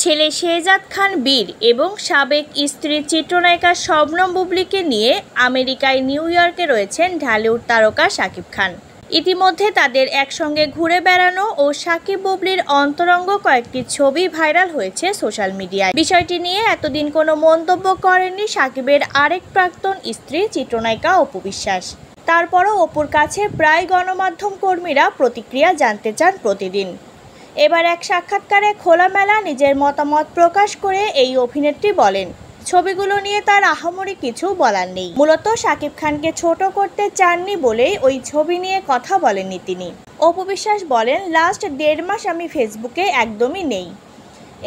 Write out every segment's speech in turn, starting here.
ছেলে শেহজাদ খান বীর এবং সাবেক স্ত্রী চিত্রনায়িকা শবনম বুবলীকে নিয়ে আমেরিকায় নিউ ইয়র্কে রয়েছেন ঢালিউড তারকা শাকিব খান। ইতিমধ্যে তাদের একসঙ্গে ঘুরে বেড়ানো ও শাকিব বুবলীর অন্তরঙ্গ কয়েকটি ছবি ভাইরাল হয়েছে সোশ্যাল মিডিয়ায়। বিষয়টি নিয়ে এতদিন কোনো মন্তব্য করেননি শাকিবের আরেক প্রাক্তন স্ত্রী চিত্রনায়িকা অপু বিশ্বাস। তারপরও অপুর কাছে প্রায় গণমাধ্যম কর্মীরা প্রতিক্রিয়া জানতে চান প্রতিদিন। এবার এক সাক্ষাৎকারে খোলামেলা নিজের মতামত প্রকাশ করে এই অভিনেত্রী বলেন, ছবিগুলো নিয়ে তার আহামরি কিছু বলার নেই। মূলত শাকিব খানকে ছোট করতে চাননি বলেই ওই ছবি নিয়ে কথা বলেননি তিনি। অপু বিশ্বাস বলেন, লাস্ট 1.5 মাস আমি ফেসবুকে একদমই নেই।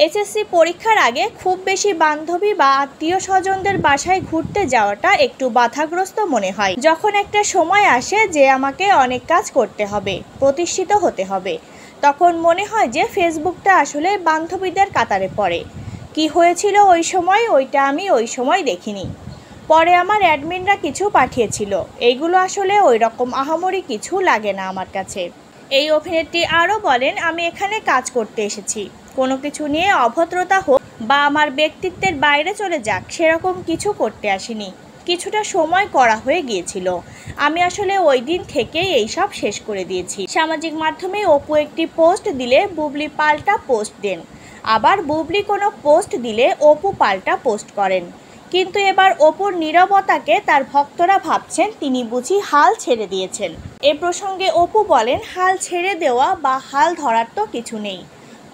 এসএসসি পরীক্ষার আগে খুব বেশি বান্ধবী বা আত্মীয় স্বজনদের বাসায় ঘুরতে যাওয়াটা একটু বাধাগ্রস্ত মনে হয়। যখন একটা সময় আসে যে আমাকে অনেক কাজ করতে হবে, প্রতিষ্ঠিত হতে হবে, তখন মনে হয় যে ফেসবুকটা আসলে বান্ধবীদের কাতারে পড়ে। কি হয়েছিল ওই সময়, ওইটা আমি ওই সময় দেখিনি। পরে আমার অ্যাডমিনরা কিছু পাঠিয়েছিল, এইগুলো আসলে ওই রকম আহামরি কিছু লাগে না আমার কাছে। এই অভিনেত্রী আরও বলেন, আমি এখানে কাজ করতে এসেছি, কোনো কিছু নিয়ে অভদ্রতা হোক বা আমার ব্যক্তিত্বের বাইরে চলে যাক সেরকম কিছু করতে আসিনি। কিছুটা সময় করা হয়ে গিয়েছিল, আমি আসলে ওই দিন থেকেই এইসব শেষ করে দিয়েছি। সামাজিক মাধ্যমে অপু একটি পোস্ট দিলে বুবলী পাল্টা পোস্ট দেন, আবার বুবলী কোনো পোস্ট দিলে অপু পাল্টা পোস্ট করেন। কিন্তু এবার অপুর নীরবতাকে তার ভক্তরা ভাবছেন তিনি বুঝি হাল ছেড়ে দিয়েছেন। এ প্রসঙ্গে অপু বলেন, হাল ছেড়ে দেওয়া বা হাল ধরার তো কিছু নেই,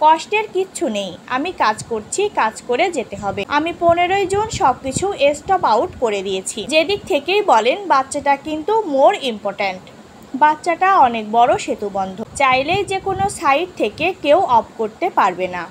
কষ্টের কিচ্ছু নেই। আমি কাজ করছি, কাজ করে যেতে হবে। আমি 15ই জুন সবকিছু স্টপ আউট করে দিয়েছি। যেদিক থেকেই বলেন, বাচ্চাটা কিন্তু মোর ইম্পর্ট্যান্ট। বাচ্চাটা অনেক বড় সেতুবন্ধ, চাইলেই যে কোনো সাইড থেকে কেউ অফ করতে পারবে না।